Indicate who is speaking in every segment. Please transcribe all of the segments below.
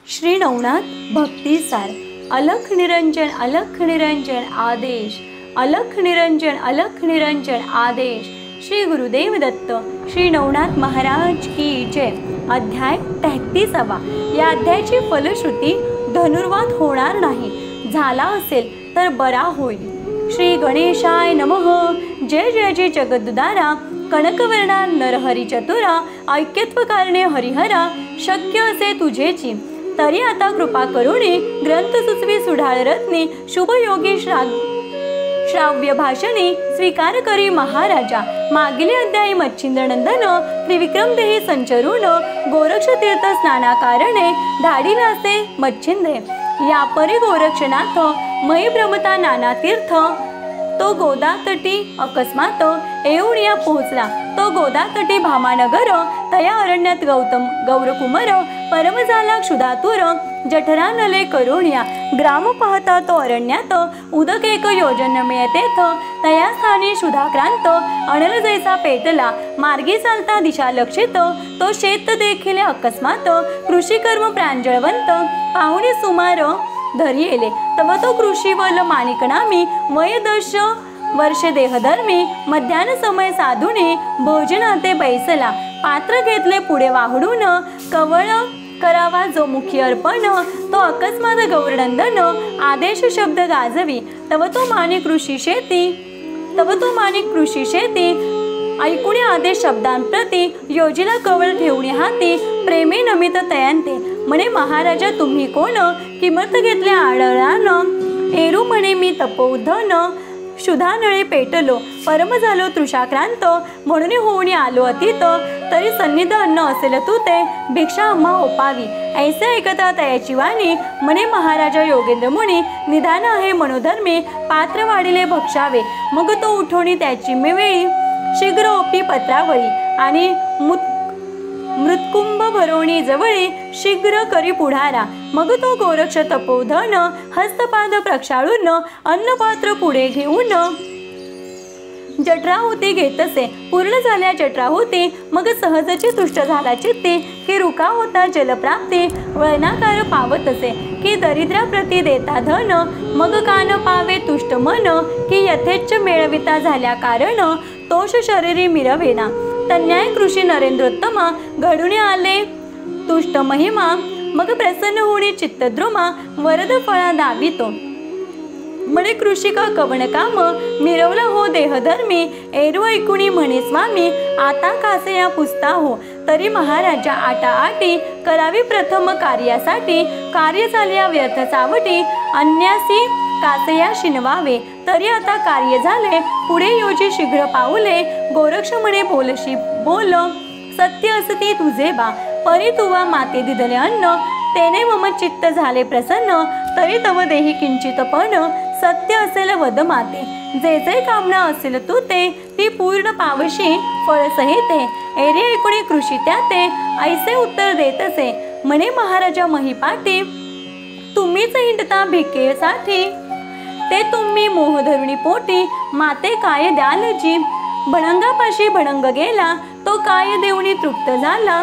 Speaker 1: श्री नवनाथ भक्तिसार। अलख निरंजन आदेश, अलख निरंजन आदेश। श्री गुरुदेव दत्त श्री नवनाथ महाराज की जय। अध्याय 33वा। या अध्यायाची फलश्रुती धनुर्वात होणार नाही, झाला असेल तर बरा होईल। श्री गणेशाय नमः। जय जय जय जगद्दारा, कनकवर्णा नरहरी चतुरा, ऐक्यत्व कारणे हरिहरा, शक्य असे तुझेची। तरी आता कृपा करुणी ग्रंथ सुचवी सुढाळ रत्नी, शुभयोगी श्राव्य भाषणी स्वीकार करी महाराजा। मागील अध्यायी मच्छिंद्रनंदन त्रिविक्रम देही संचरून, गोरक्ष तीर्थ स्नाना कारणे धाडिलासे मच्छिंद्रे। या परी गोरक्षनाथ मयी भ्रमता नाना तीर्थ, तो गोदातटी अकस्मात येऊन या पोहोचला। तो गोदातटी भामानगर, तया अरण्यात गौरकुमार परम झाला क्षुधातुर। जठरा नले करुण्या ग्राम पाहता तो अरण्यात, उदक एक योजन मिळतेथ तया स्थानी क्षुधाक्रांत। अनल जैसा पेटला मार्गी चालता दिशा लक्षित, तो शेत देखील अकस्मात कृषिकर्म प्रांजळवंत। पाहुणे सुमार धरी येले तव तो कृषीवल माणिकनामी, वय 10 वर्ष देहधर्मी। मध्यान समय साधुने भोजनाते बैसला, पात्र घेतले पुढे वाहडून। कवळ करावा जो मुखी अर्पण, तो अकस्मात गौरनंदन आदेश शब्द गाजवी। तव तो माणिक कृषी शेती, ऐकुणी आदेश शब्दांप्रती। योजिला कवळ ठेवणी हाती, प्रेमे नमित तयांते। म्हणे महाराजा तुम्ही कोण, किंमत घेतल्या आढळान। एरू म्हणे मी तपोधन, क्षुधानळे पेटलो परम झालो तृषाक्रांत। म्हणून होऊन आलो अतीत, तरी सन्निध अन्न असेल तू ते, भिक्षा आम्हा ओपावी। ऐसे ऐकता तयाची वाणी, म्हणे महाराजा योगेंद्र मुनी। निधान आहे मनोधर्मी, पात्र वाढिले भक्षावे। मग तो उठवणी त्याची मेवेळी, शीघ्र ओपी पत्रावळी। आणि मृत्कुंभ भरोणी जवळी, शीघ्र करी पुढारा। मग तो गोरक्ष तपोधन, हस्तपाद प्रक्षाळून अन्नपात्र पुढे घेऊन। जठराहुती घेतसे पूर्ण झाल्या जठराहुती, मग सहजची तुष्ट झाला चित्ते। की रुका होता जलप्राप्ती, वळणाकार पावतसे। की दरिद्राप्रती देता धन, मग कान पावे तुष्ट मन। की यथेच्छ मेळविता झाल्या कारण, तोष शरीरी मिरवेना। तन्याय कृषी नरेंद्रोत्तमा, घडून आले तुष्ट महिमा। मग प्रसन्न होणी चित्तद्रुमा, वरद फळा दावितो। म्हणे कृषिका कवण काम, मिरवला हो देहधर्मी। एरू ऐकुणी म्हणे स्वामी, आता कासे या पुसता हो। तरी महाराजा आटाआटी करावी प्रथम कार्यासाठी। कार्य झाल्या व्यर्थ चावटी, अन्यासी कासया शिनवावे। तरी आता कार्य झाले पुढे योजी शीघ्र पाऊले। गोरक्ष म्हणे बोलशी बोल, सत्य असती तुझे बा। परी तुवा माते दिदले अन्न, तेने मम चित्त झाले प्रसन्न। तरी तव देही किंचित पण, सत्य असेल वद माते। जे जे कामना असेल तू ते, ती पूर्ण पावशी फळ सहिते। एरी ऐकुणी कृषी त्याते, ऐसे उत्तर देतसे। म्हणे महाराजा महिपाटी, तुम्हीच हिंडता भिकेसाठी। ते तुम्ही मोह धरुणी पोटी, माते काय द्याल जी। भणंगापाशी भणंग गेला, तो काय देऊनी तृप्त झाला।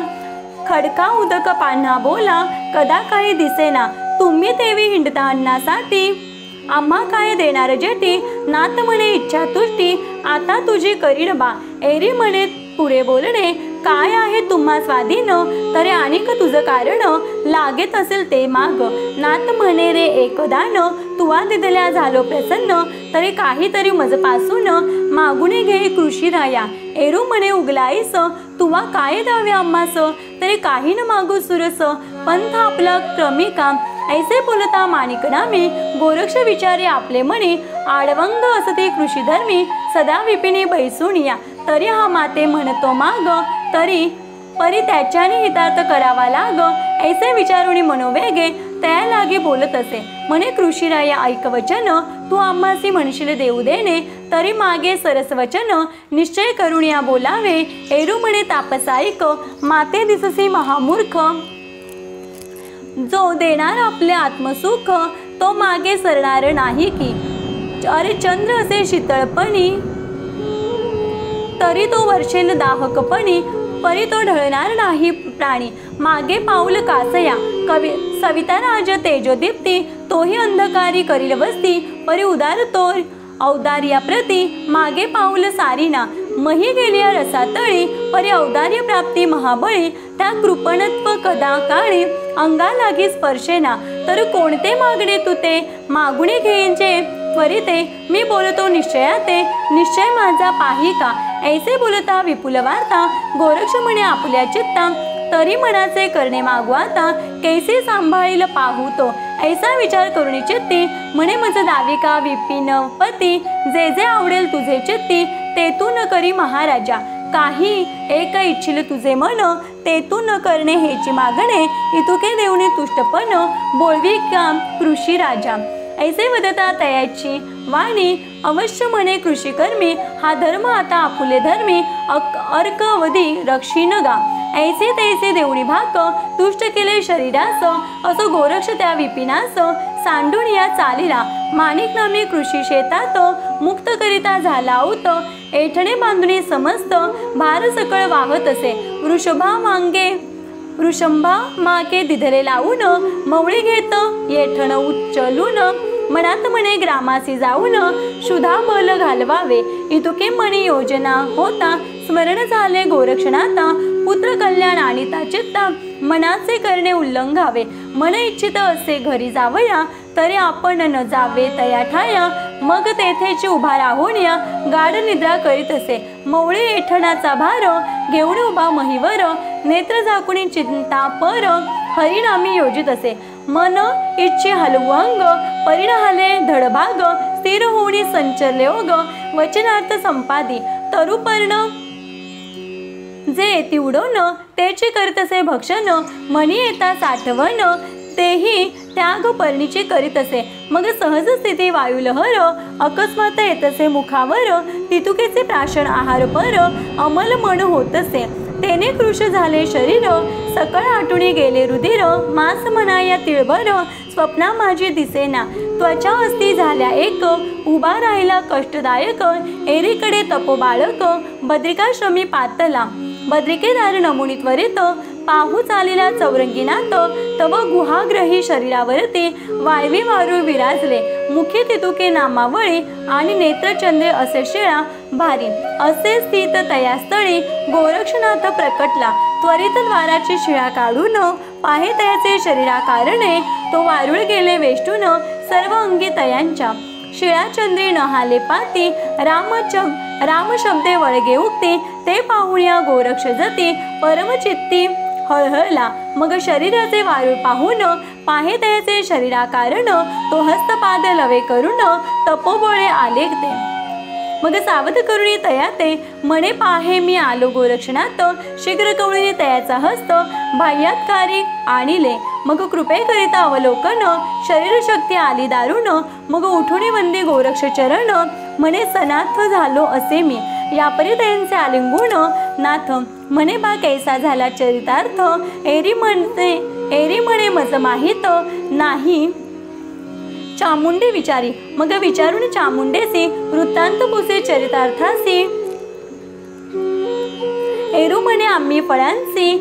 Speaker 1: खडका उदक पान्हा बोला, कदा काही दिसेना। तुम्ही तेवी हिंडता अन्नासाठी, आम्हा काय देणार जेटी। नाथ म्हणे इच्छा तुष्टी, आता तुझी करीन बा। एरी म्हणे पुढे बोलणे, काय आहे तुम्हा स्वाधीन। तरी अनेक तुझं कारण, लागेत असेल ते माग। नाथ म्हणे रे एकदान, तुवा दिदल्या झालो प्रसन्न। तरी काहीतरी मजपासून, मागुने घे कृषी राया। एरू म्हणे उगलाईस, तुवा काय द्यावे आम्हास। तरी काही न मागू सुरस, पंथ आपला क्रमिका। ऐसे बोलता माणिकनामी, गोरक्ष विचारे आपले म्हणे। आडवंग असते कृषीधर्मी, सदा विपिनी बैसुनिया। तरी हा माते म्हणतो माग, तरी परी त्याच्याने हितार्थ करावा लाग। ऐसे विचारुणी मनोवेगे, त्या लागे बोलत असे। म्हणे कृषीराया ऐक वचन, तू आम्हासी म्हणशील देऊ देणे। तरी मागे सरस वचन, निश्चय करून या बोलावे। एरू म्हणे तापसा ऐक, माते दिससी महामूर्ख। जो देणार आपले आत्मसुख, तो मागे सरणार नाही की। अरे चंद्र असे शीतळपणी, तरी तो वर्षेल दाहकपणी। परी तो ढळणार नाही प्राणी, मागे पाऊल कासया। सविता राज तेजोदीप्ती तोही अंधकारी करील वस्ती परी उदार तोर औदार्या प्रती मागे पाऊल सारीना मही गेलिया रसातळी परी औदार्य प्राप्ती महाबळी त्या कृपणत्व कदा काळी अंगा लागी स्पर्शेना तर कोणते मागणे तू ते मागुणे घेईचे त्वरिते मी बोलतो निश्चयाते निश्चय माझा पाही का ऐसे बोलता विपुल वार्ता गोरक्ष म्हणे आपुल्या चित्ता तरी मनाचे करणे मागवाता कैसे सांभाळील पाहू तो ऐसा विचार करुणी चित्ती म्हणे मज दाविका विपिन पती जे जे आवडेल तुझे चित्ती ते तू न करी महाराजा काही एक इच्छिल तुझे मन ते तू न करणे हेची मागणे इतुके देऊने तुष्टपण बोलवी का कृषी राजा ऐसे वदता तयाची वाणी अवश्य म्हणे कृषी कर्मी हा धर्म आता आपुले धर्मी अर्कवधी रक्षीन गा ऐसे तैसे देऊणी भाक तुष्ट केले शरीरास असो गोरक्ष त्या विपिनास सांडून या चालीला माणिक नामी कृषी शेतात मुक्त करिता झाला होत एठणे बांधुनी समस्त भार सकळ वाहत असे वृषंभा माके दिधले लावून मवळी घेत येठण उच्चलून मनात म्हणे ग्रामासी जाऊन शुधा बल घालवावे इतुके म्हणे योजना होता स्मरण झाले गोरक्षणाता पुत्र कल्याण आणिता चित्ता मनाचे करणे उल्लंघावे मन इच्छित असे घरी जावया तरी आपण न जावे तया ठाया मग तेथेची उभा राहून या गाढ निद्रा करीत असे मवळे एठणाचा भार घेऊन उभा महिवर नेत्र झाकुणी चिंता पर हरिनामी योजित असे मन इच्छी हलवंग परिणाले धडभाग स्थिर होणी संचरले ओग वचनार्थ संपादी तरुपर्ण जे येती उडवण त्याचे करीत असे भक्षण मनी येता साठवण तेही त्याग पर्णीचे करीत असे मग सहज स्थिती वायुलहर अकस्मात येत असे मुखावर तितुकेचे प्राशन आहार पर अमल मन होत असे तेने कृश झाले शरीर सकळ आटुणी गेले रुधिर मास म्हणा या तिळभर स्वप्ना माझी दिसेना त्वचा अस्ती झाल्या एक उभा राहिला कष्टदायक एरीकडे तपो बाळक बद्रिकाश्रमी पातला बद्रिकेदार नमुनी त्वरित पाहू चालेला चौरंगीनाथ तव गुहाग्रही शरीरावरती वाळवी वारू विराजले मुखे तितुके नामावळी आणि नेत्रचंद्रे असे शिळा भारी असे स्थित तयास्थळी गोरक्षनाथ प्रकटला त्वरित द्वाराची शिळा काढून पाहे तयाचे शरीराकारणे तो वारुळ गेले वेष्टून सर्व अंगी तयांच्या शिळाचंद्री नहाले पाती राम शब्दे वळगे उगते ते पाहुण्या गोरक्ष जती परमचित्ती हळहळला मग शरीराचे वारुळ पाहून पाहे त्याचे शरीराकारण तो हस्तपाद लवे करून तपोबळे आले ते मग सावध करुणी तयाते म्हणे पाहे मी आलो गोरक्षणात शीघ्र कवळीने तयाचा हस्त बाह्यात्कारी आणिले मग कृपे करिता अवलोकन शरीर शक्ती आली दारुण मग उठुणी वंदी गोरक्ष चरण म्हणे सनाथ झालो असे मी यापरी त्यांचे आलिंगुण नाथ म्हणे बा कैसा झाला चरितार्थ एरी म्हणे मज माहित नाही चामुंडे विचारी मग विचारून चामुंडेसी वृत्तांत पुसे चरितार्थासी एरू म्हणे आम्ही फळांसी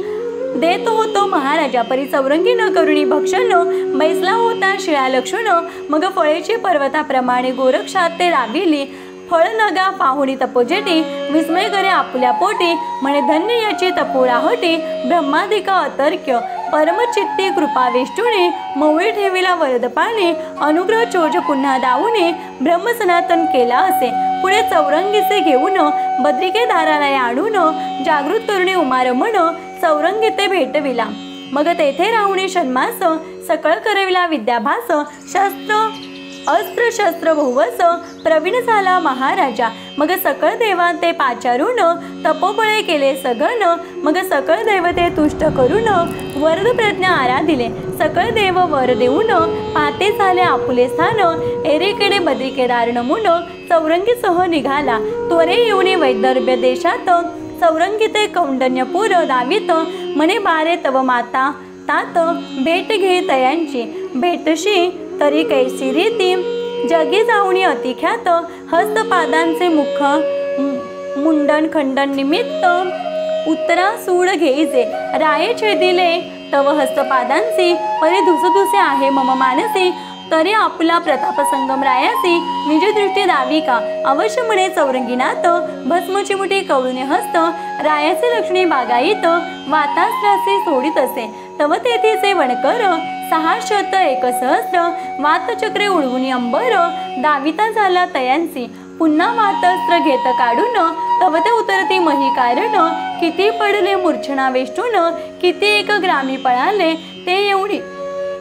Speaker 1: देत होतो महाराजा परी चौरंगी न करुणी भक्षण बैसला होता शिळा लक्षण मग फळेची पर्वताप्रमाणे गोरक्षात ते राबिली फळ नगा पाहुणी तपोजेटी विस्मय करे आपुल्या पोटी म्हणे धन्य याची तपोराहटी ब्रह्मादिका अतर्क्य परमचित्ती कृपा वेष्टुणी मवळी ठेविला वरद पाणी अनुग्रह चोज पुन्हा दावुनी ब्रह्म सनातन केला असे पुढे चौरंगीचे घेऊन बद्रिके दाराला आणून जागृत करुणी उमारमण चौरंगीते भेटविला मग तेथे राहुणी षण्मास सकळ करविला विद्याभास अस्त्र शस्त्र बहुवस प्रवीण झाला महाराजा मग सकळ देवा ते पाचारून तपोबळे केले सघन मग सकळ देवते तुष्ट करून वरद प्रज्ञा आराधिले सकळ देव वर देऊन पाते झाले आपुले स्थान एरेकडे बद्रिकेदार नमून चौरंगीसह निघाला त्वरे येऊन वैदर्भ्य देशात चौरंगीते कौंडण्यपूर दावित म्हणे बारे तव माता तात भेट घे तयांची भेटशी तरी कैसी रीती जगी जाऊनी अतिख्यात हस्तपादांचे मुख मुंडन खंडन निमित्त उत्तरा सूड घेईजे राये छेदिले तव हस्तपादांसी परी धुसधुसे आहे मम मानसी तरी आपला प्रताप संगम रायासी निज दृष्टी दावी का अवश्य म्हणे चौरंगीनाथ भस्मची मुठी कवळूने हस्त रायाचे लक्ष्मी बागायीत वातास्त्रासे सोडित असे तव तेथीचे वणकर 601 सहस्र वातचक्रे उडवून अंबर दाविता झाला तयांसी पुन्हा वातास्त्र घेत काढून तव ते उतरती मही कारण किती पडले मूर्छना वेष्टून किती एक ग्रामी पळाले ते एवढी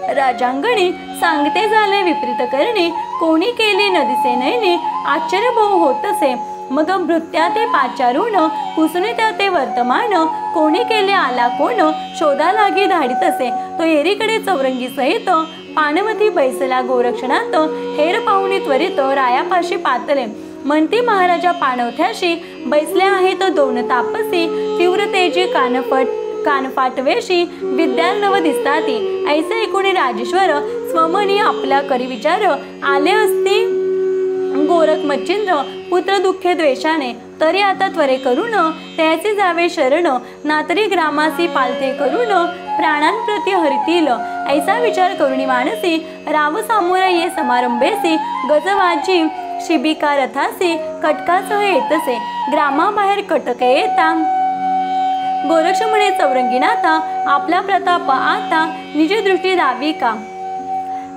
Speaker 1: राजांगणी सांगते झाले विपरीत करणे कोणी केले नदीचे नयने आश्चर्य बहु होतसे मग भृत्या ते पाचारून कुसुने त्या ते वर्तमान कोणी केले आला कोण शोधा लागी धाडीत असे तो एरीकडे चौरंगी सहित पानवती बैसला गोरक्षणात हेर पाहुणी त्वरित रायापाशी पातले म्हणती महाराजा पाणवथ्याशी बैसले आहेत दोन तापसी तीव्र तेजी कानफाटवेशी विद्यार्णव दिसताती ऐसे ऐकून राजेश्वर स्वमनी आपला करी विचार आले असती गोरख मच्छिंद्र पुत्र दुःखे द्वेषाने तरी आता त्वरे करून त्याचे जावे शरण नातरी ग्रामासी पालथे करून प्राणांप्रती हरितील ऐसा विचार करुणी मानसी राव सामोरा ये समारंभेसी गजवाजी शिबिका रथासी कटकासह येतसे ग्रामाबाहेर कटके येता गोरक्ष म्हणे चौरंगीनाथा आपला प्रताप आता निज दृष्टी दावी का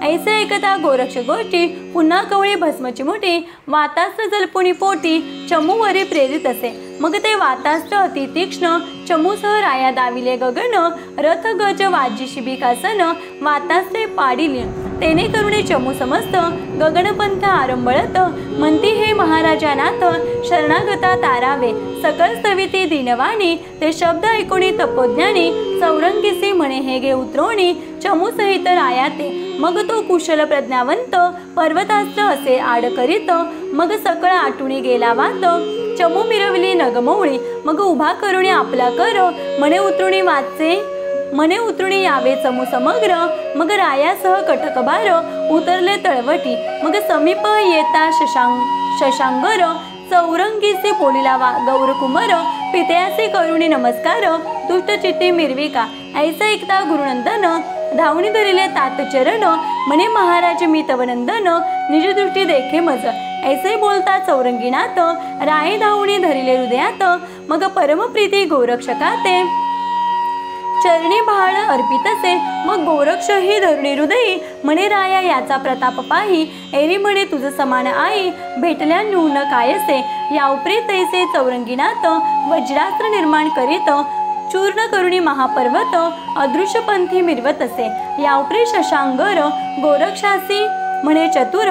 Speaker 1: ऐसे ऐकता गोरक्ष गोष्टी पुन्हा कवळी भस्मची मुठी वातास्त्र जलपुणी पोटी चमूवरी प्रेरित असे मग ते वातास्त्र अति तीक्ष्ण चमूसह राया दाविले गगन रथ गज वाजी शिबिकासन वातास्त्रे पाडिले तेने करुणे चमू समस्त गगनपंथ आरंभळत म्हणती हे महाराजानाथ शरणागता तारावे सकल स्थविती दिनवाणी ते शब्द ऐकुणी तपोज्ञानी चौरंगीसी म्हणे हे गे उतरवणी चमू सहित रायाते मग तो कुशल प्रज्ञावंत पर्वतास्त्र असे आड करीत मग सकळ आटुणी गेला वात चमू मिरवली नगमौळी मग उभा करुणी आपला कर मने उतरुणी यावे चमू समग्र मग रायासह कटकभार उतरले तळवटी मग समीप येता शशांगर चौरंगीचे बोलिला गौरकुमार पितयासे करुणी नमस्कार दुष्टचित्ती मिरविका ऐसा ऐकता गुरुनंदन धावणी धरिले तात चरण म्हणे महाराज मी तवनंदन निज दृष्टी देखे मज ऐसे बोलता चौरंगीनाथ राये धावणी धरिले हृदयात मग परमप्रीती गोरक्षकाते चरणी भाळ अर्पितसे मग गोरक्ष ही धरुणी हृदयी म्हणे राया याचा प्रताप पाही एरी म्हणे तुझ समान आई भेटल्या न्यून कायसे या उपरी तैसे चौरंगीनाथ वज्रास्त्र निर्माण करीत चूर्ण करुणी महापर्वत अदृश्यपंथी मिरवत असे या उपरी शशांगर गोरक्षासी म्हणे चतुर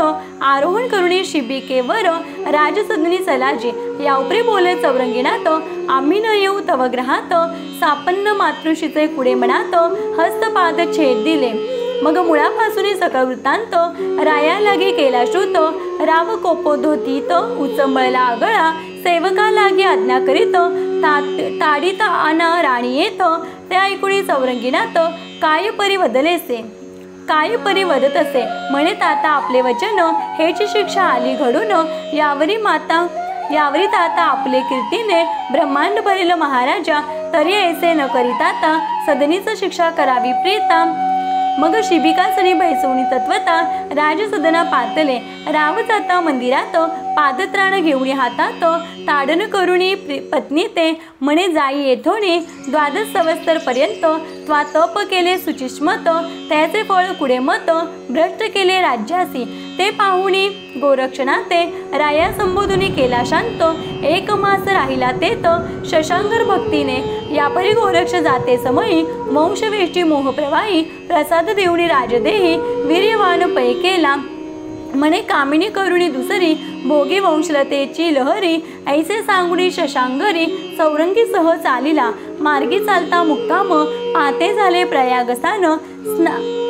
Speaker 1: आरोहण करुणी शिबिकेवर राजसदनी चलाजी या उपरी बोले चौरंगीनाथ आम्ही न येऊ तव ग्रहात सापन्न मातृषीचे कुडे मनात हस्तपाद छेद दिले मग मुळापासून सकळ वृत्तांत राया लागी केला श्रुत राव कोपोधोतीत उचंबळला आगळा सेवका लागी आज्ञा करीत ताडीत आना राणी येत त्या ऐकुणी चौरंगीनाथ काय परी वदलेसे काय परी वदत असे म्हणे ताता आपले वचन हेची शिक्षा आली घडून यावरी ताता आपले कीर्तीने ब्रह्मांड भरिल महाराजा तरी ऐसे न करीताता सदनीच शिक्षा करावी प्रीता मग शिबिकासनी बैसवणी तत्वता राजसदना पातले राव जाता मंदिरात पादत्राण घेऊन हातात ताडन करुणी पत्नी ते म्हणे जाई येथोने द्वादश संवत्सर पर्यंत त्वा तप केले सुचिष्मत त्याचे फळ कुडे मत भ्रष्ट केले राज्यासी ते पाहुणी गोरक्षणाते राया संबोधुनी केला शांत एक मास राहिला तेत शशांकर भक्तीने यापरी गोरक्ष जाते समयी वंशवेष्टी मोहप्रवाही प्रसाद देऊनी राजदेही वीर्यवान पै केला म्हणे कामिनी करुणी दुसरी भोगी वंशलतेची लहरी ऐसे सांगुणी शशांगरी चौरंगी सह चालिला मार्गी चालता मुक्काम पाते झाले प्रयागस्थान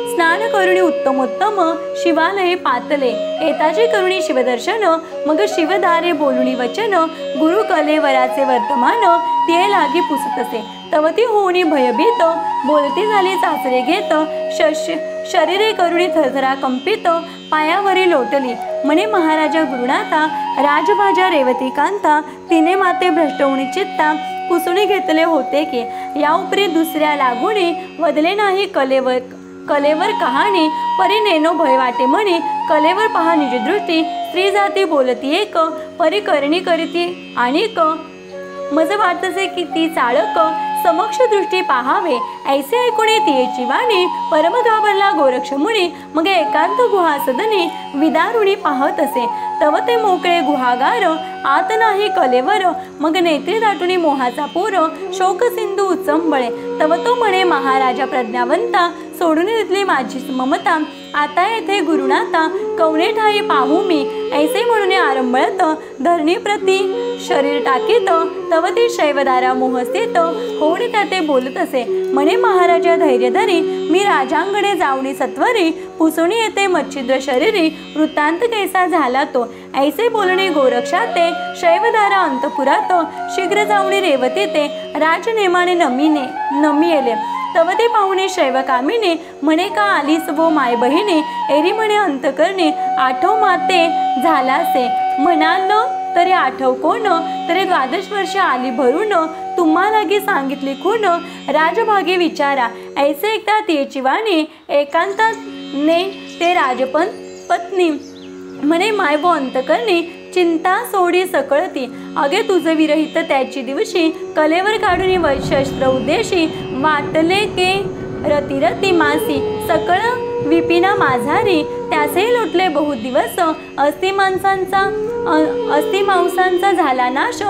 Speaker 1: स्नान करुणी उत्तमोत्तम शिवालये पातले एताचे करुणी शिवदर्शन मग शिवदारे बोलुणी वचन गुरु कलेवराचे वर्तमान ते लागी पुसतसे तवती होणी भयभीत बोलती झाली चाचरे घेत शरीरे करुणी थरथरा कंपित पायावरी लोटली म्हणे महाराजा गुरुनाथा राजभाजा रेवती कांता तिने माते भ्रष्टवणी चित्ता पुसुणी घेतले होते की या उपरी दुसऱ्या लागुणी वदले नाही कलेवर कलेवर कहाणी परी नेनो भय वाटे म्हणे कलेवर पहा निज दृष्टी स्त्री जाती बोलती एक परी करणी करीती अनेक मज वाटतसे की ती चाळक समक्ष दृष्टी पाहावे ऐसे ऐकुणे तियेची वाणी परम घाबरला गोरक्ष मुनी मग एकांत गुहा सदनी विदारुणी पाहत असे तव ते मोकळे गुहागार आत नाही कलेवर मग नेत्री दाटुनी मोहाचा पूर शोक सिंधू उचंबळे तव तो म्हणे महाराजा प्रज्ञावंता सोडून घेतली माझी ममता आता येथे गुरुनाथा कवणे ठाई पाहू मी ऐसे म्हणून आरंभळत धरणी प्रती शरीर टाकीत तव ती शैवदारा मोहस्थित होऊन त्याते बोलत असे म्हणे महाराजा धैर्य धरी मी राजांगणे जाऊनी सत्वरी पुसुणी येते मच्छिद्र शरीरी वृत्तांत कैसा झाला तो ऐसे बोलणे गोरक्षाते शैवदारा अंतपुरात शीघ्र जाऊनी रेवती ते राजनेमाने नमी येले तव ते पाहुणे शैवकामिने म्हणे का आलीस वो माय बहिणी एरी म्हणे अंतकरणे आठव माते झालासे म्हणाल तरी आठव कोण तरी 12 वर्ष आली भरून तुम्हा लागी सांगितली खून राजभागी विचारा ऐसे एकदा तिची वाणी एकांताने ते राजपन पत्नी म्हणे माय वो अंतकरणी चिंता सोडी सकळती अगे तुझ विरहित त्याची दिवशी कलेवर काढून शस्त्र उद्देशी वाटले के रती मासी सकळ विपिना माझारी त्यासे लोटले बहुत दिवस अस्ति मांसांचा झाला नाश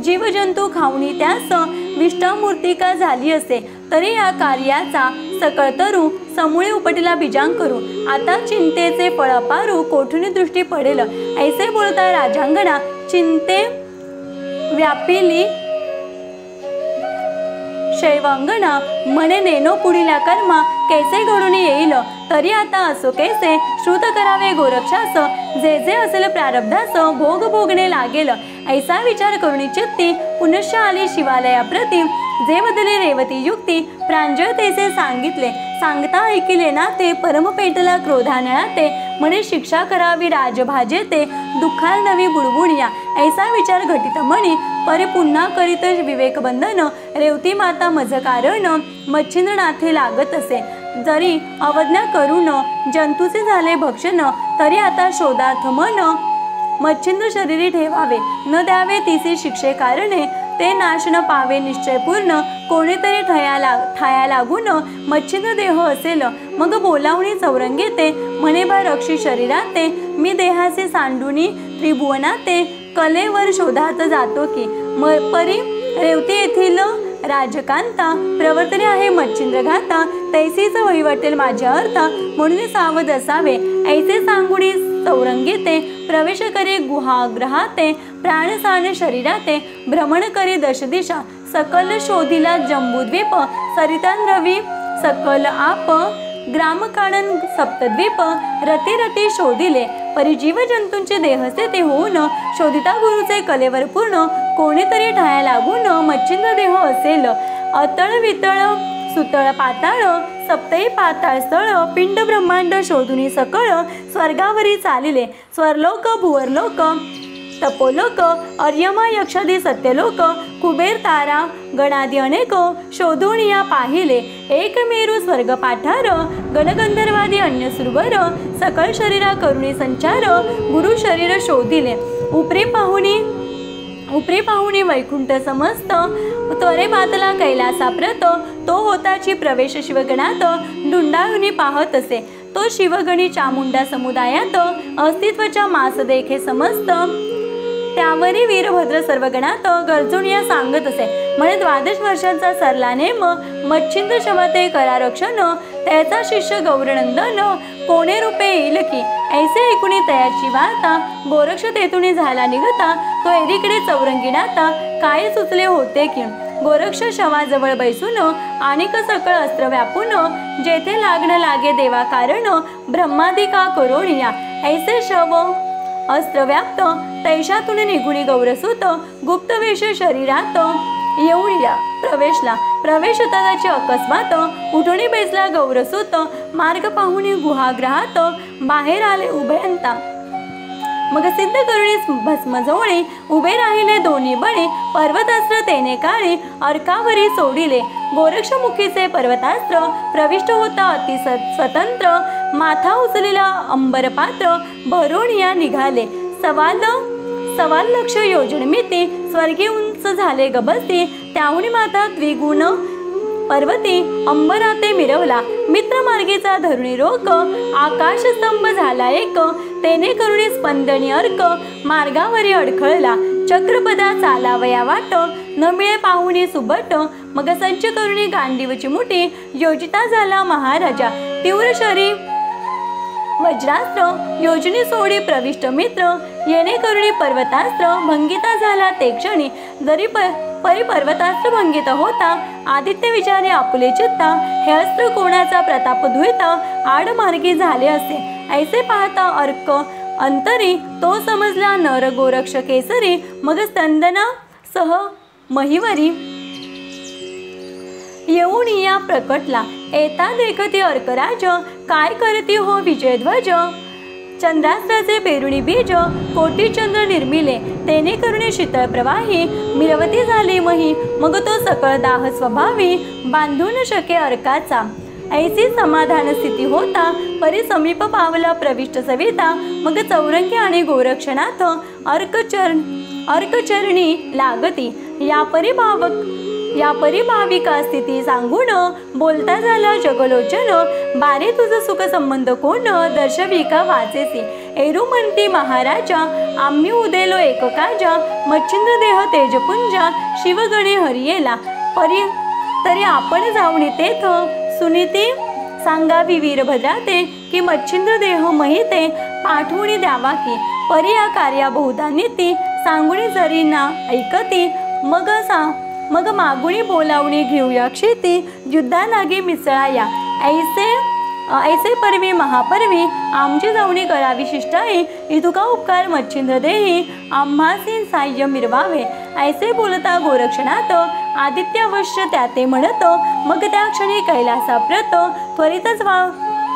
Speaker 1: जीवजंतू खाऊनी त्यास विष्टामूर्तिका झाली असे तरी या कार्याचा सकळ तरू समूळे उपटीला बीजांग करू आता चिंतेचे फळ पारू कोठून दृष्टी पडेल ऐसे बोलता राजांगणा चिंते व्यापिली शैवांगणा म्हणे नेनो पुढीला कर्मा कैसे घडून येईल तरी आता असो कैसे श्रुत करावे गोरक्षास जे जे असेल प्रारब्धास भोग भोगणे लागेल ऐसा विचार करुणी चित्ती पुनश्च आली शिवालयाप्रती जे बदले रेवती युक्ती प्रांजळ तेसे सांगितले सांगता ऐकिले ना ते परम पेटला क्रोधाने ते म्हणे शिक्षा करावी राजभाजे ते दुःखाल नवी बुडबुडिया ऐसा विचार घटित म्हणी परी पुन्हा करीत विवेक बंधन रेवती माता मज कारण मच्छिंद्रनाथे लागत असे जरी अवज्ञा करून जंतूचे झाले भक्षण तरी आता शोधार्थ मन मच्छिंद्र शरीरी ठेवावे न द्यावे तिसी शिक्षे कारणे ते नाश न पावे निश्चयपूर्ण कोणीतरी ठाया लागून मच्छिंद्र देह असेल मग बोलावणी चौरंगी ते म्हणे बा रक्षी शरीराते मी देहाचे सांडुनी त्रिभुवनाते कलेवर शोधात जातो की परी रेवती येथील राजकांता प्रवर्तने आहे मच्छिंद्र घाता तैसीच वहिवटेल माझ्या अर्थ म्हणून सावध असावे ऐसे सांगुणी चौरंगी ते प्रवेश करे गुहाग्रहाते प्राणसाने शरीराते भ्रमण करे दश दिशा सकल शोधिला जंबूद्वीप सरितांद्रवी सकल आप ग्रामकाणन सप्तद्वीप रती रती शोधिले परी जीव जंतूंचे देहसे ते होऊन शोधिता गुरुचे कलेवर पूर्ण कोणीतरी ठाया लागून मच्छिंद्र देह असेल अतळ वितळ सुतळ पाताळ सप्तही पाताळ स्थळ पिंड ब्रह्मांड शोधुनी सकळ स्वर्गावरी चालिले स्वरलोक भुवरलोक तपोलोक अर्यमा यक्षादी सत्यलोक कुबेर तारा गणादी अनेक शोधून या पाहिले एक मेरू स्वर्ग पाठार गणगंधर्वादी अन्य सुरवर सकळ शरीरा करुणी संचार गुरु शरीर शोधिले उपरी पाहुणी वैकुंठ समस्त त्वरे बातला कैलासाप्रत तो होताची प्रवेश शिवगणात डुंडाळुनी पाहत असे तो शिवगणी चामुंडा समुदायात अस्तित्वाच्या मास देखे समस्त त्यावरी वीरभद्र सर्वगणात गरजुनिया सांगत असे म्हणे 12 वर्षांचा सरला नेम मच्छिंद्र शवाते करारक्षण त्याचा शिष्य गौरनंदन कोणे रूपे येईल की ऐसे ऐकुणी तयाची वार्ता गोरक्ष तेथुनी झाला निघता तो एरीकडे चौरंगीणाता काय सुचले होते की गोरक्ष शवाजवळ बैसून आणिक सकळ अस्त्र व्यापून जेथे लागण लागे देवा कारण ब्रह्मादिका करोनिया ऐसे शव अस्त्रव्याप्त तैशातून निघुणी गौरसूत गुप्तवेश शरीरात येऊन प्रवेश तदाची अकस्मात उठून बैसला गौरसूत मार्ग पाहुणी गुहाग्रहात बाहेर आले उभयंता मग सिद्ध करुणी भस्मजवळे उभे राहिले दोन्ही बळे पर्वतास्त्र तेने काळे अर्कावरी सोडिले गोरक्षमुखीचे पर्वतास्त्र प्रविष्ट होता अति स्वतंत्र, माथा उचलेला अंबरपात्र भरून या निघाले. सवाल लक्ष योजनमिती स्वर्गी उंच झाले गबसती, त्याहुनी माथा द्विगुण पर्वती अंबराते मिरवला. मित्र मार्गीचा धरुणी रोक, आकाशस्तंभ झाला एक, तेने करुणी स्पंदनी अर्क, मार्गावरी अडखळला. चक्रपदा चालावया वाट, न मिळे पाहुणी सुबट, मग संच करुणी गांडीवची मुठी, योजिता झाला महाराजा. तीव्र शरी वज्रास्त्र योजनी सोडी प्रविष्ट मित्र, येणे करुणी पर्वतास्त्र भंगिता झाला ते क्षणी. जरी परी पर्वतास्त्र भंगित होता, आदित्य विचारे आपुले चित्ता, हे अस्त्र कोणाचा प्रताप धुळता, आडमार्गी झाले असे. ऐसे पाहता अर्क अंतरी, तो समजला नर गोरक्ष केसरी, मग स्तंदना सह महिवरी येऊन या प्रकटला. येता देखती अर्कराज, काय करती हो विजयध्वज, चंद्रास्त्राचे पेरुणी बीज, कोटी चंद्र निर्मिले, तेने करुणे शीतळ प्रवाही, मिरवती झाली मही, मग तो सकळ दाह स्वभावी, बांधू न शके अर्काचा. ऐसी समाधान स्थिती होता, परी समीप पावला प्रविष्ट सविता, मग चौरंगी आणि गोरक्षनाथ अर्कचरणी लागती. या परिभाविका स्थिती सांगून, बोलता झाला जगलोचन, बारे तुझ सुख संबंध कोण, दर्शविका वाचेसी. एरू म्हणती महाराजा, आम्ही उदेलो एक काजा, मच्छिंद्र देह तेजपुंजा, शिवगणे हरियेला. तरी आपण जाऊन तेथ, सुनीती सांगावी वीरभद्राते, की मच्छिंद्र देह महिते, पाठवून द्यावा की. परी या कार्या बहुधा नीती, सांगुणी जरी ना ऐकती, मग मागुणी बोलावणी घेऊया क्षेती, युद्धा लागे मिसळाया. ऐसे परवी महापरवी, आमची जाऊनी करावी शिष्टाई, इतुका उपकार मच्छिंद्र देही, आम्हासी साह्य मिरवावे. ऐसे बोलता गोरक्षनाथ, आदित्य अवश्य त्याते म्हणत, मग त्या क्षणी कैलासाप्रत त्वरितच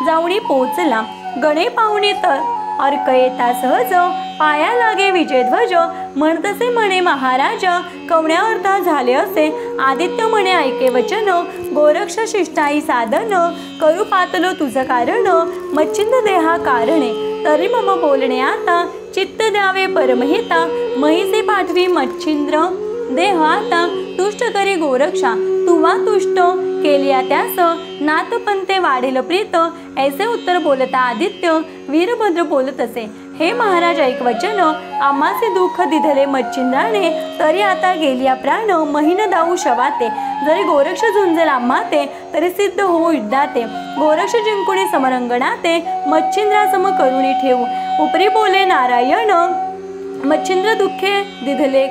Speaker 1: जाऊनी पोचला. गणे पाहुणे तर अर्क येता सहज, पाया लागे विजयध्वज, म्हणतसे म्हणे महाराजा, कवण्या अर्था झाले असे. आदित्य म्हणे ऐके वचन, गोरक्ष शिष्टाई साधन, करू पातलो तुझ कारण, मच्छिंद्र देहा कारणे. तरी मम बोलणे आता, चित्त द्यावे परमहिता, महिसे पाठवी मच्छिंद्र देह आता. तुष्ट करी गोरक्षा, तुवा तुष्ट केलिया त्यास, नाथपंते वाढेल प्रीत. ऐसे उत्तर बोलता आदित्य, वीरभद्र बोलत असे, हे महाराज ऐक वचन, आम्हाचे दुःख दिधले मच्छिंद्राने, तरी आता गेलिया प्राण, महिन दाऊ शवाते. जरी गोरक्ष झुंजेल आम्हाते, तरी सिद्ध होऊ युद्धाते. गोरक्ष जिंकुणी समरंगणाते, मच्छिंद्रासम करुणी ठेवू. उपरी बोले नारायण, मच्छिंद्र दुःखे दिधले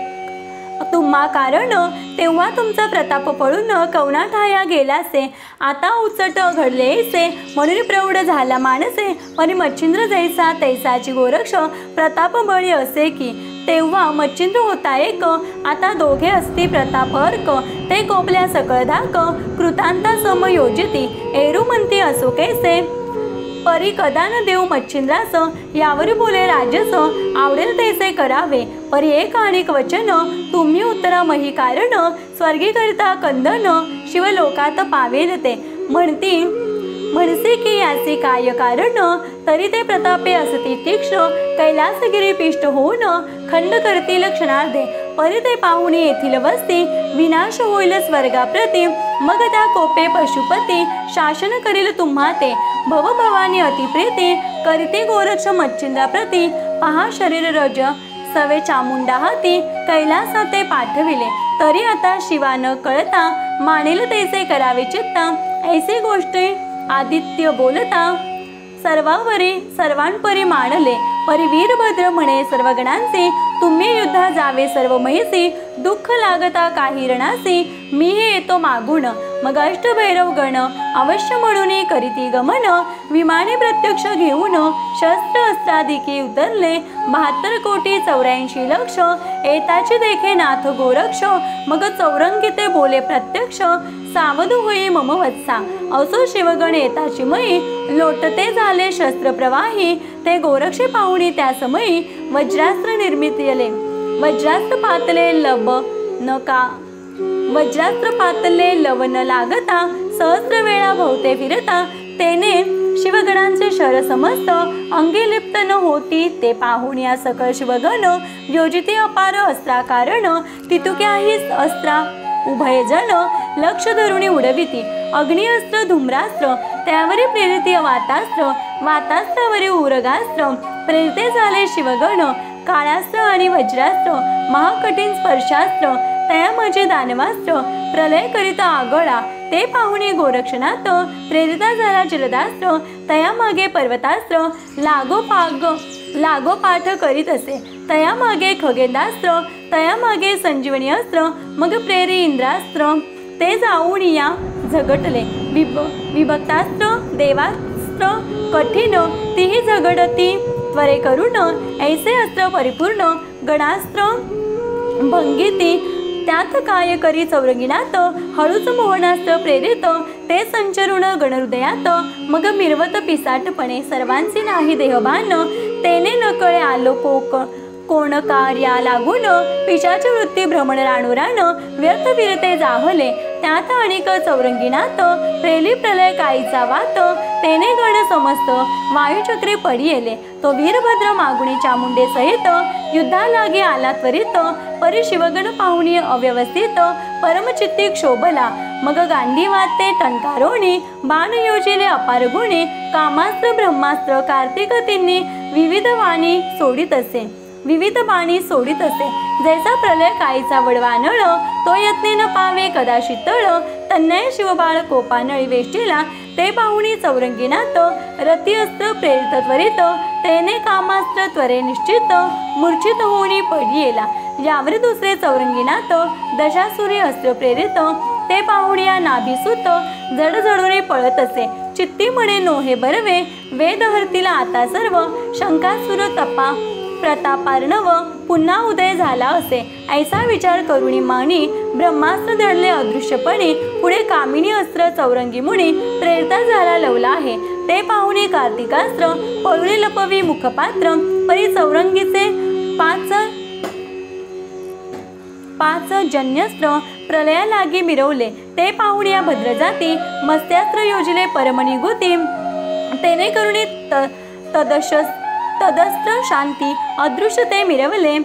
Speaker 1: तुम्हा कारण, तेव्हा तुमचा प्रताप पळून कवना ठाया गेलासे. आता उचट घडलेसे, म्हणून प्रौढ झाला मानसे, परी मच्छिंद्र जैसा तैसाची गोरक्ष, प्रताप बळी असे की. तेव्हा मच्छिंद्र होता एक, आता दोघे असती प्रताप अर्क. ते कोपल्या सकळ धाक, कृतांता समयोजिती. एरू म्हणती असो कैसे, परी कदा न देऊ मच्छिंद्रास. यावर बोले राजस, आवडेल तैसे करावे. परी एक आणिक वचन, तुम्ही उत्तरा मही कारण, स्वर्गी करिता कंदन, शिवलोकात पावेल ते. म्हणसे की याचे काय कारण, तरी ते प्रतापे असती तीक्ष्ण, कैलासगिरी पिष्ट होऊन, खंड करतील क्षणार्धे. परी ते पाहुणे येथील वस्ती, विनाश होईल स्वर्गाप्रती. मग त्या कोपे पशुपती, शासन करील तुम्हा ते. भवभवानी अतिप्रीती, करीते गोरक्ष मच्छिंद्राप्रती. पहा शरीर रज सवे चामुंडा हाती, कैलासाते पाठविले. तरी आता शिवा न कळता, मानेल तैसे करावे चित्ता. ऐसे गोष्टी आदित्य बोलता, सर्वांपरी मानले. परी वीरभद्र म्हणे सर्व गणांचे, तुम्ही युद्धा जावे सर्व महिसी. दुःख लागता काही रणासी, मी हे येतो मागून. मग अष्टभैरव गण अवश्य म्हणून करीती गमन. विमाने प्रत्यक्ष घेऊन, शस्त्र अस्त्रादिकी उतरले. 72 कोटी 84 लक्ष, एताची देखे नाथ गोरक्ष. मग चौरंगीते बोले प्रत्यक्ष, सावध होई मम वत्सा. असो शिवगण येताची मयी, लोटते झाले शस्त्र प्रवाही. ते गोरक्षे पाहुणी त्या समयी, वज्रास्त्र निर्मितीले. वज्रास्त्र पातले लब वज्रास्त्र पातले लवन लागता सहस्र वेळा भोवते फिरता तेने शिवगणांचे शर समस्त अंगी लिप्त न होती ते पाहून या सकळ शिवगण योजिते अपार अस्त्रा कारण तितुक्याही अस्त्रा उभयजन लक्ष धरुणी उडविती अग्नि अस्त्र धूम्रास्त्र त्यावरी प्रेरिती वातास्त्र वातास्त्रावरी उरगास्त्र प्रेरिते झाले शिवगण काळास्त्र आणि वज्रास्त्र महाकठीण स्पर्शास्त्र तया माझे दानवास्त्र प्रलय करिता आगळा ते पाहुणे गोरक्षणात प्रेरिता झाला जलदास्त्र तया मागे पर्वतास्त्र लागोपाठ करीत असे तया मागे खगेंदास्त्र तया मागे संजीवनी अस्त्र मग प्रेरी इंद्रास्त्र ते जाऊन या झगटले विभक्तास्त्र देवास्त्र कठीण तीही झगडती त्वरे करून ऐसे अस्त्र परिपूर्ण गणास्त्र भंगिती त्यात काय करी चौरंगिणात हळूच मोहनास्त्र प्रेरित ते संचरुण गणहृदयात मग मिरवत पिसाटपणे सर्वांचे नाही देहभान तेने नकळे आलो कोण कार्या लागून पिशाच वृत्ती भ्रमण राणुराण व्यर्थ विरते जाहले त्यात अनेक चौरंगिणात प्रेली प्रलय काईचा वात तेने गण समस्त वायुचक्रे पडियेले तो वीरभद्र मागुणी चामुंडे सहित युद्धा लागे आला त्वरित परी शिवगण पाहुणी अव्यवस्थित परमचित्ती क्षोभला मग गांधीवाते टंकारोणी बाण योजिले अपार गुणी कामास्त्र ब्रह्मास्त्र कार्तिक तिन्ही विविध बाणी सोडित असे जैसा प्रलय काईचा वडवानळ तो यत्नेन पावे कदाचित तळ तन्मय शिवबाळ कोपानळी वेष्टीला ते पाहुणी चौरंगिणात रती अस्त्र प्रेरित त्वरित तेने कामास्त्र त्वरे निश्चित मूर्छित होऊनी पडियेला यावर दुसरे चौरंगिणात दशासुरी अस्त्र प्रेरित ते पाहुणिया नाभिसूत जडजडूने पळत असे चित्ती म्हणे नोहे बरवे वेद हरतीला आता सर्व शंकासुर तपा प्रतापार्णव पुन्हा उदय झाला असे ऐसा विचार करुणी मानी ब्रह्मास्त्र दडले अदृश्यपणे पुढे कामिनी अस्त्र चौरंगी मुनी प्रेरिता झाला लवला आहे ते पाहुणे कार्तिकास्त्र पळुळे लपवी मुखपात्र परी चौरंगीचे पाच जन्यस्त्र प्रलया लागी मिरवले ते पाहुण्या भद्रजाती मस्त्यास्त्र योजिले परमनिगुती तेने करुणी तदस्त्र शांती अदृश्य ते मिरवले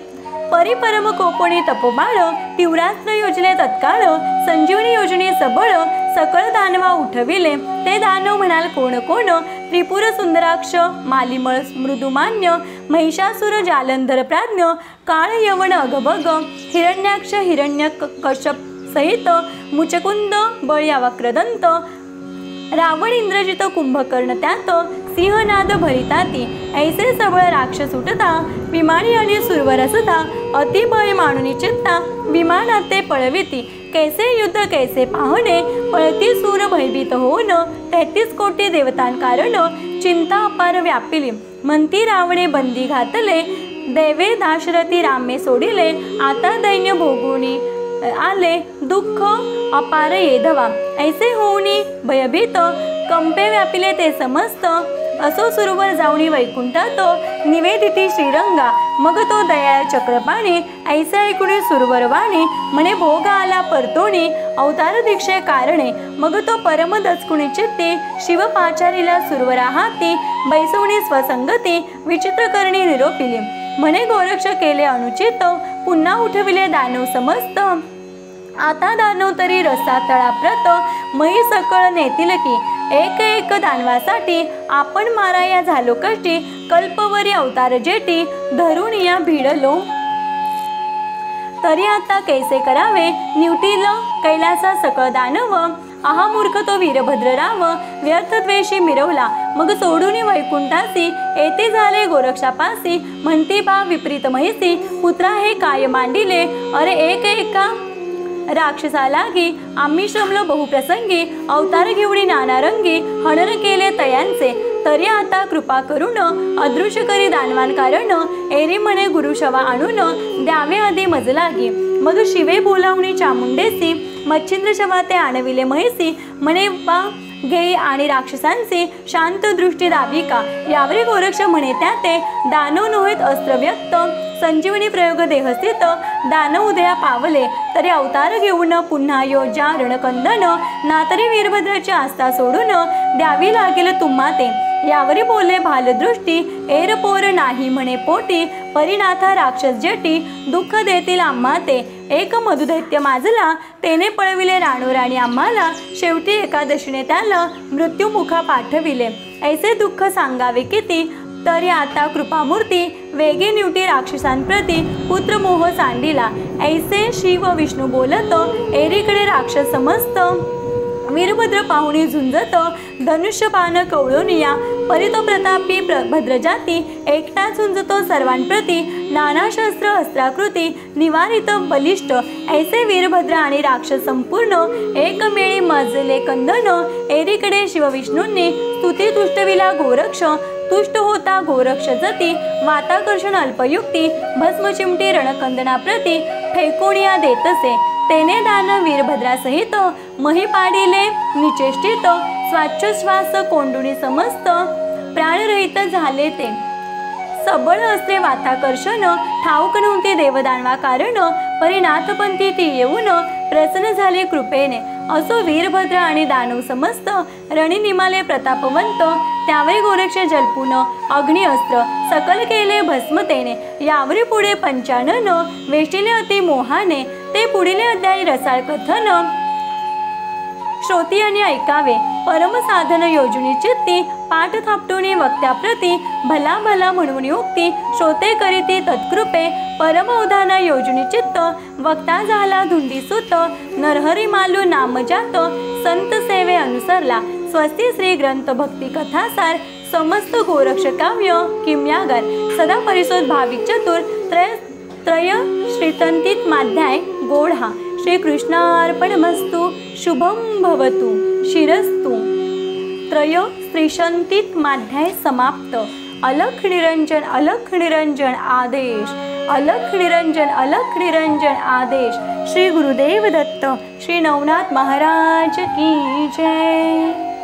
Speaker 1: परिपरम कोपोणी तपोबाळ तीव्रास्त्र योजले तत्काळ संजीवनी योजने सबळ सकळ दानवा उठविले ते दानव म्हणाल कोण कोण त्रिपुर सुंदराक्ष मालिमळ मृदुमान्य महिषासुर जालंधर प्राज्ञ काळ यवन अगभग हिरण्याक्ष हिरण्य कश्यप सहित मुचकुंद बळया वक्रदंत रावण इंद्रजित कुंभकर्ण त्यात सिंहनाद भरिताती ऐसे सबळ राक्षस उठता विमानी आणि सुरवर असता अतिभय मानुनी चित्ता विमानाते पळविती कैसे युद्ध कैसे पाहणे पळती सूर भयभीत होऊन 33 कोटी देवतांकारण चिंता अपार व्यापिली म्हणती रावणे बंदी घातले देवे दाशरथी रामे सोडिले आता दैन्य भोगुनी आले दुःख अपार येधवा ऐसे होऊनी भयभीत कंपे व्यापिले ते समस्त असो सुरुवर जाऊनी वैकुंठात निवेदिती श्रीरंगा मग तो दयाळ चक्रपाणी ऐसे ऐकुणी सुरवर वाणी म्हणे भोग आला परतोणी अवतार दीक्षे कारणे मग तो परम दचकुणी चित्ती शिव पाचारीला सुरवरा हाती बैसवणी स्वसंगती विचित्र करणी निरोपिली म्हणे गोरक्ष केले अनुचित पुन्हा उठविले दानव समस्त आता दानव तरी रसा तळाप्रत मयी सकळ नेतील की एक एक दानवासाठी आपण माराया झालो कष्टी कल्पवरी अवतार जेटी धरून या भिडलो तरी आता कैसे करावे निवटील कैलासा सकळ दानव आहा मूर्ख तो वीरभद्रराव व्यर्थ द्वेषी मिरवला मग सोडून वैकुंठासी येथे झाले गोरक्षापासी म्हणती बा विपरीत महिसी पुत्रा हे काय मांडिले अरे एक एका राक्षसा लागी आम्ही श्रमलो बहुप्रसंगी अवतार घेऊन नाना रंगी हनन केले तयांचे तरी आता कृपा करून अदृश्य करी दानवान कारण एरी म्हणे गुरुशवा आणून द्यावे आधी मजलागी मग शिवे बोलावणी चामुंडेसी मच्छिंद्र शवा ते आणविले महिसी म्हणे बा घेई आणि राक्षसांची शांत दृष्टी दावी का यावरी गोरक्ष म्हणे त्या ते दानव नोहेत अस्त्र व्यक्त संजीवनी प्रयोग देहस्थित दान उदया पावले, तरी अवतार घेऊन पुन्हा योजा रणकंदन, ना तरी वीरभद्राची आस्था सोडून द्यावी लागेल तुम्हा ते. यावरी बोले भालदृष्टी, एर पोर नाही म्हणे पोटी, परिनाथा राक्षस जेटी, दुःख देतील आम्हा ते. एक मधुदैत्य माजला, तेने पळविले राणोराणी आम्हाला, शेवटी एकादशीने त्याला मृत्युमुखा पाठविले. ऐसे दुःख सांगावे किती, तरी आता कृपामूर्ती, वेगे निवटी राक्षसांप्रती, पुत्रमोह सांडिला. ऐसे शिव विष्णू बोलत, एरीकडे राक्षस समस्त, वीरभद्र पाहुणी झुंजत, धनुष्यबाण कवळून या, परितो प्रतापी भद्रजाती, एकटा झुंजतो सर्वांप्रती, नाना शस्त्र अस्त्राकृती, निवारित बलिष्ठ. ऐसे वीरभद्र आणि राक्षस संपूर्ण, एकमेळी मजले कंदन, एरीकडे शिवविष्णूंनी स्तुती तुष्टविला गोरक्ष, तुष्ट होता गोरक्ष जती, वाताकर्षण अल्पयुक्ती, भस्म चिमटी रणकंदनाप्रती, फेकोणिया देतसे. तेने दान वीरभद्रासहित, मही पाडिले निचेष्टित, स्वाच्छ्वास कोंडुनी समस्त, प्राणरहित झाले ते. सबळ अस्त्रे वाताकर्षण, ठाऊक नव्हते देवदानवा कारण, परिनाथपंथी ती येऊन, प्रसन्न झाले कृपेने. असो वीरभद्र आणि दानव समस्त, रणी निमाले प्रतापवंत, त्यावरी गोरक्ष जलपून, अग्नि अस्त्र सकल केले भस्मतेने. यावरी पुढे पंचानन, वेष्टिले अति मोहाने, ते पुढील अध्यायी रसाळ कथन, श्रोतियांनी ऐकावे. परम साधन योजनी चित्ती, पाठ थापटुनी वक्त्याप्रती, भला भला म्हणून युक्ती, श्रोते करीती तत्कृपे, परम उदान योजनी चित्त, वक्ता झाला धुंडी सुत, नरहरी मालू नाम जात, संत सेवे अनुसरला. स्वस्ती श्री ग्रंथ भक्ती कथासार, समस्त गोरक्ष काव्य किम्यागार, सदा परिशोध भाविक चतुर, त्रय श्रीतंतीत माध्याय गोढा. श्रीकृष्णार्पणमस्तु. शुभम भवतु. शिरस्तु. त्रय श्रीशंतीत माध्याय समाप्त. अलख निरंजन अलख निरंजन आदेश, अलख निरंजन आदेश. श्री गुरुदेव दत्त. श्री नवनाथ महाराज की जय.